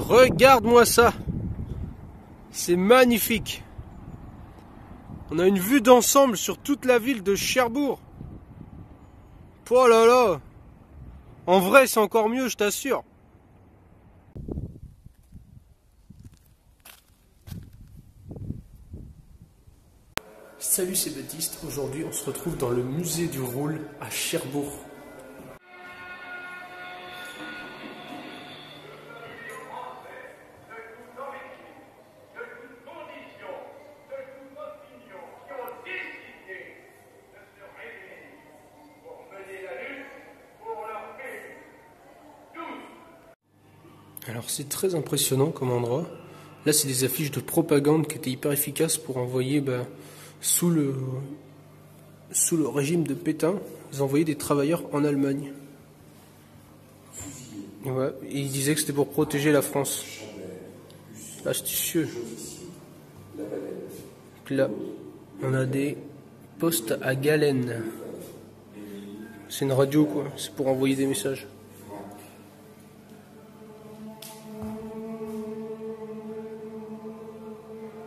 Regarde-moi ça. C'est magnifique. On a une vue d'ensemble sur toute la ville de Cherbourg. Oh là là. En vrai, c'est encore mieux, je t'assure. Salut, c'est Baptiste. Aujourd'hui, on se retrouve dans le musée du rôle à Cherbourg. Alors c'est très impressionnant comme endroit. Là c'est des affiches de propagande qui étaient hyper efficaces pour envoyer sous le régime de Pétain, ils envoyaient des travailleurs en Allemagne. Ouais, et ils disaient que c'était pour protéger la France. Astucieux. Là, on a des postes à galène. C'est une radio quoi, c'est pour envoyer des messages.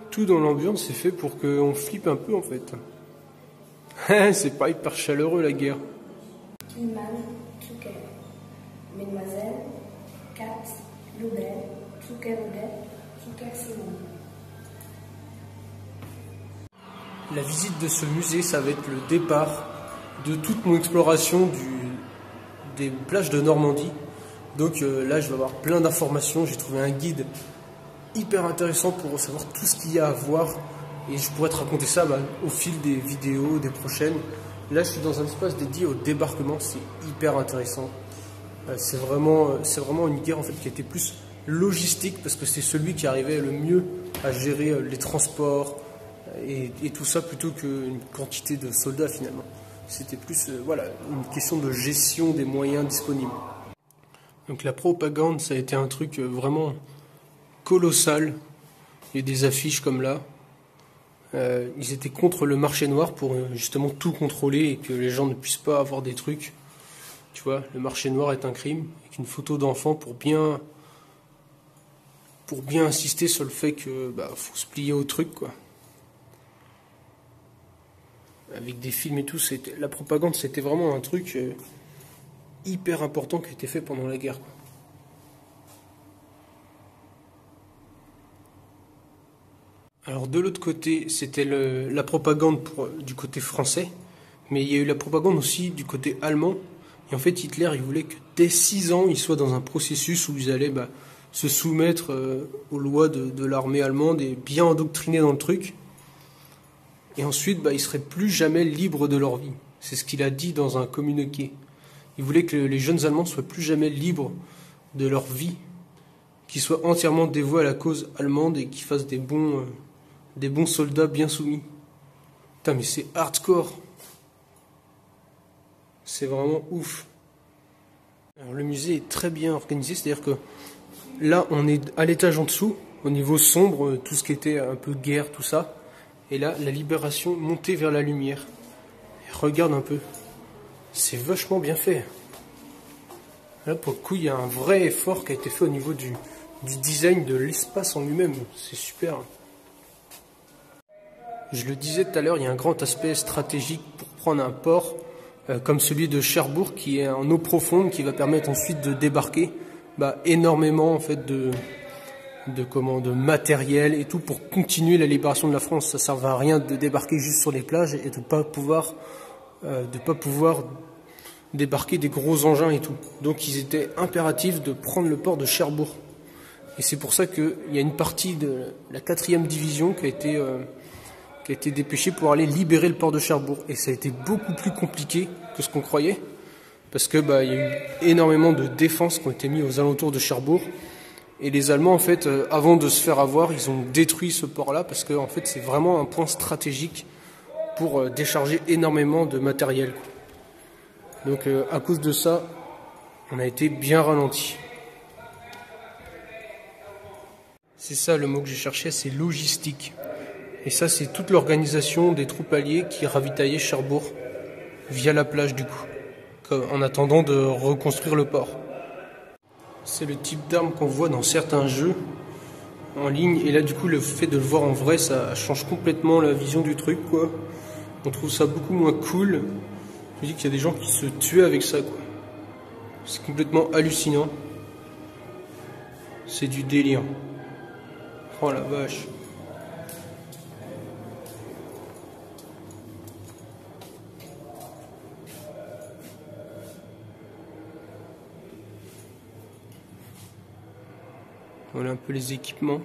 Tout dans l'ambiance est fait pour qu'on flippe un peu en fait. C'est pas hyper chaleureux la guerre. Killman, Zucker, Mesdemoiselles, Kat, Lubel, Zucker Odette, Zucker Simon. La visite de ce musée, ça va être le départ de toute mon exploration des plages de Normandie. Donc là, je vais avoir plein d'informations. J'ai trouvé un guide hyper intéressant pour savoir tout ce qu'il y a à voir. Et je pourrais te raconter ça au fil des vidéos, des prochaines. Là, je suis dans un espace dédié au débarquement. C'est hyper intéressant. C'est vraiment une guerre en fait qui était plus logistique parce que c'est celui qui arrivait le mieux à gérer les transports et tout ça plutôt qu'une quantité de soldats finalement. C'était plus une question de gestion des moyens disponibles. Donc la propagande, ça a été un truc vraiment colossal. Il y a des affiches comme là. Ils étaient contre le marché noir pour justement tout contrôler et que les gens ne puissent pas avoir des trucs. Tu vois, le marché noir est un crime, avec une photo d'enfant pour bien insister sur le fait que faut se plier au truc quoi. Avec des films et tout, la propagande c'était vraiment un truc hyper important qui a été fait pendant la guerre quoi. Alors de l'autre côté, c'était la propagande du côté français, mais il y a eu la propagande aussi du côté allemand. Et en fait, Hitler, il voulait que dès 6 ans, ils soient dans un processus où ils allaient se soumettre aux lois de l'armée allemande et bien endoctriner dans le truc. Et ensuite, ils seraient plus jamais libres de leur vie. C'est ce qu'il a dit dans un communiqué. Il voulait que les jeunes Allemands soient plus jamais libres de leur vie, qu'ils soient entièrement dévoués à la cause allemande et qu'ils fassent des bons soldats bien soumis. Putain, mais c'est hardcore. C'est vraiment ouf. Alors, le musée est très bien organisé, c'est-à-dire que là, on est à l'étage en dessous, au niveau sombre, tout ce qui était un peu guerre, tout ça. Et là, la libération montée vers la lumière. Et regarde un peu. C'est vachement bien fait. Là, pour le coup, il y a un vrai effort qui a été fait au niveau du design de l'espace en lui-même. C'est super. Je le disais tout à l'heure, il y a un grand aspect stratégique pour prendre un port comme celui de Cherbourg qui est en eau profonde, qui va permettre ensuite de débarquer énormément en fait de matériel et tout pour continuer la libération de la France. Ça ne sert à rien de débarquer juste sur les plages et de pas pouvoir débarquer des gros engins et tout. Donc il était impératif de prendre le port de Cherbourg. Et c'est pour ça qu'il y a une partie de la 4e division qui a été dépêchée pour aller libérer le port de Cherbourg. Et ça a été beaucoup plus compliqué que ce qu'on croyait. Parce que il y a eu énormément de défenses qui ont été mises aux alentours de Cherbourg. Et les Allemands, en fait, avant de se faire avoir, ils ont détruit ce port-là parce que en fait, c'est vraiment un point stratégique pour décharger énormément de matériel. Donc, à cause de ça, on a été bien ralenti. C'est ça le mot que j'ai cherché, c'est logistique. Et ça, c'est toute l'organisation des troupes alliées qui ravitaillaient Cherbourg via la plage du coup, en attendant de reconstruire le port. C'est le type d'arme qu'on voit dans certains jeux en ligne. Et là, du coup, le fait de le voir en vrai, ça change complètement la vision du truc, quoi. On trouve ça beaucoup moins cool. Je me dis qu'il y a des gens qui se tuaient avec ça, quoi. C'est complètement hallucinant. C'est du délire. Oh la vache. Voilà un peu les équipements.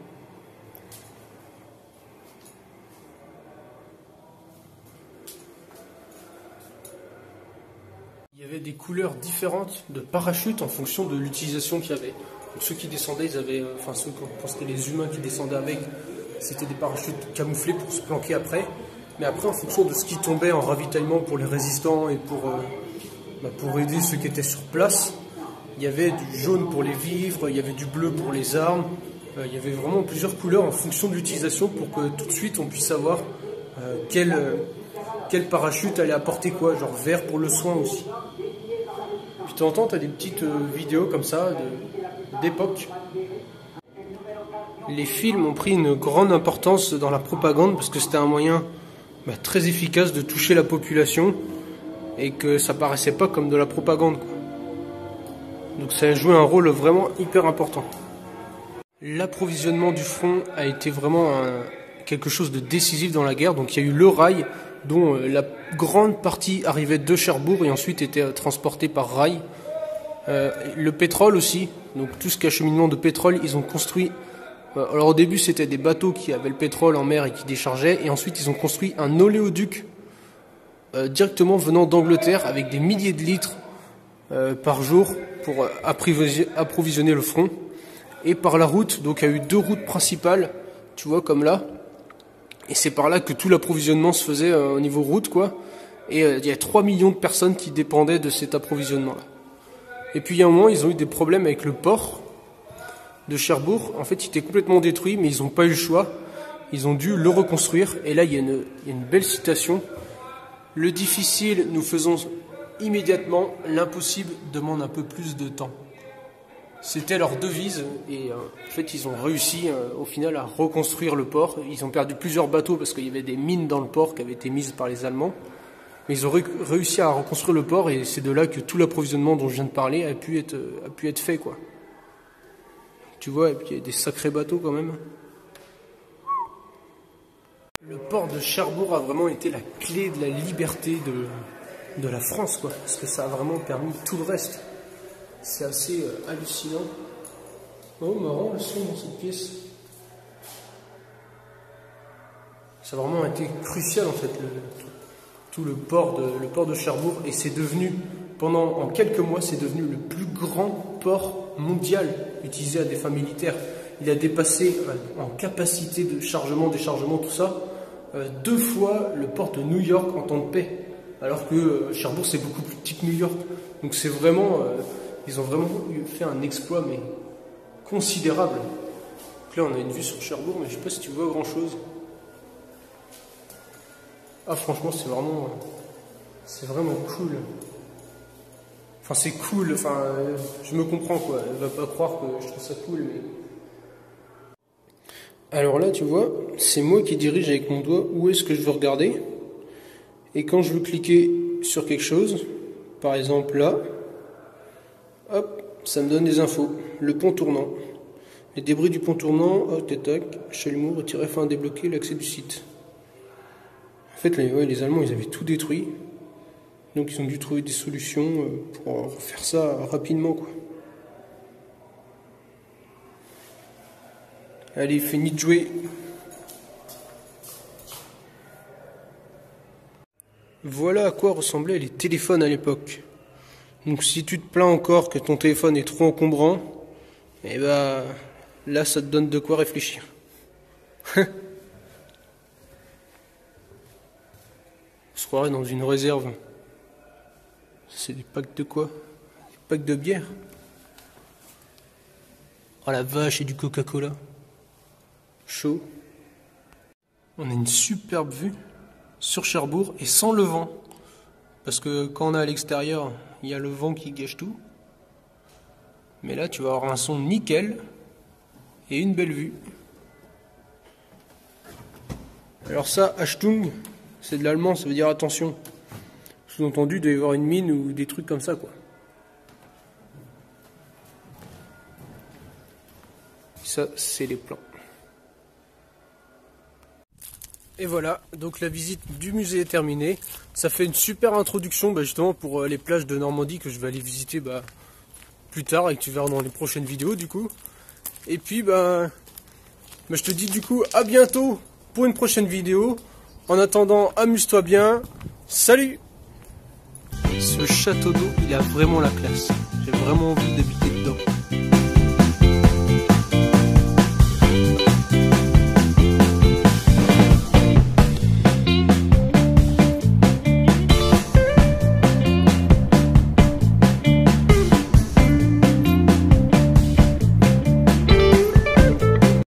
Il y avait des couleurs différentes de parachutes en fonction de l'utilisation qu'il y avait. Donc ceux qui descendaient, ils avaient, enfin ceux qu'on pensait les humains qui descendaient avec, c'était des parachutes camouflés pour se planquer après. Mais après, en fonction de ce qui tombait en ravitaillement pour les résistants et pour aider ceux qui étaient sur place, il y avait du jaune pour les vivres, il y avait du bleu pour les armes. Il y avait vraiment plusieurs couleurs en fonction de l'utilisation pour que tout de suite on puisse savoir quel parachute allait apporter quoi, genre vert pour le soin aussi. Puis de temps en temps, tu as des petites vidéos comme ça d'époque. Les films ont pris une grande importance dans la propagande parce que c'était un moyen très efficace de toucher la population et que ça paraissait pas comme de la propagande, quoi. Donc ça a joué un rôle vraiment hyper important. L'approvisionnement du front a été vraiment quelque chose de décisif dans la guerre. Donc il y a eu le rail dont la grande partie arrivait de Cherbourg et ensuite était transportée par rail. Le pétrole aussi, donc tout ce qui est acheminement de pétrole, ils ont construit. Alors au début c'était des bateaux qui avaient le pétrole en mer et qui déchargeaient, et ensuite ils ont construit un oléoduc directement venant d'Angleterre avec des milliers de litres par jour pour approvisionner le front. Et par la route, donc il y a eu 2 routes principales, tu vois comme là, et c'est par là que tout l'approvisionnement se faisait au niveau route, quoi. Et il y a 3 millions de personnes qui dépendaient de cet approvisionnement-là. Et puis il y a un moment, ils ont eu des problèmes avec le port de Cherbourg. En fait, il était complètement détruit, mais ils n'ont pas eu le choix. Ils ont dû le reconstruire. Et là, il y a une belle citation. Le difficile, nous faisons immédiatement. L'impossible demande un peu plus de temps. C'était leur devise. Et en fait, ils ont réussi au final à reconstruire le port. Ils ont perdu plusieurs bateaux parce qu'il y avait des mines dans le port qui avaient été mises par les Allemands. Mais ils ont réussi à reconstruire le port et c'est de là que tout l'approvisionnement dont je viens de parler a pu être fait, quoi. Tu vois, et puis il y a des sacrés bateaux quand même. Le port de Cherbourg a vraiment été la clé de la liberté de la France, quoi. Parce que ça a vraiment permis tout le reste. C'est assez hallucinant. Oh, marrant le son dans cette pièce. Ça a vraiment été crucial en fait, tout le port de Cherbourg. Et c'est devenu, en quelques mois, c'est devenu le plus grand port mondial utilisé à des fins militaires. Il a dépassé en capacité de chargement, déchargement, tout ça, 2 fois le port de New York en temps de paix. Alors que Cherbourg c'est beaucoup plus petit que New York. Donc c'est vraiment, ils ont vraiment fait un exploit mais considérable. Donc là on a une vue sur Cherbourg, mais je sais pas si tu vois grand chose. Ah franchement c'est vraiment cool. Enfin c'est cool, enfin je me comprends quoi, elle va pas croire que je trouve ça cool mais... Alors là tu vois, c'est moi qui dirige avec mon doigt où est-ce que je veux regarder. Et quand je veux cliquer sur quelque chose, par exemple là, hop, ça me donne des infos. Le pont tournant. Les débris du pont tournant, tac, chalumeau, retiré afin de débloquer l'accès du site. En fait les Allemands ils avaient tout détruit. Donc ils ont dû trouver des solutions pour faire ça rapidement, quoi. Allez, fini de jouer. Voilà à quoi ressemblaient les téléphones à l'époque. Donc si tu te plains encore que ton téléphone est trop encombrant, eh ben là ça te donne de quoi réfléchir. On se croirait dans une réserve. C'est des packs de quoi? Des packs de bière? Oh la vache, et du Coca-Cola. Chaud. On a une superbe vue sur Cherbourg et sans le vent. Parce que quand on est à l'extérieur, il y a le vent qui gâche tout. Mais là, tu vas avoir un son nickel et une belle vue. Alors ça, Achtung, c'est de l'allemand, ça veut dire attention. Sous-entendu, il doit y avoir une mine ou des trucs comme ça, quoi. Ça, c'est les plans. Et voilà, donc la visite du musée est terminée. Ça fait une super introduction justement pour les plages de Normandie que je vais aller visiter plus tard et que tu verras dans les prochaines vidéos du coup. Et puis je te dis du coup à bientôt pour une prochaine vidéo. En attendant, amuse-toi bien. Salut! Ce château d'eau, il a vraiment la classe. J'ai vraiment envie d'habiter dedans.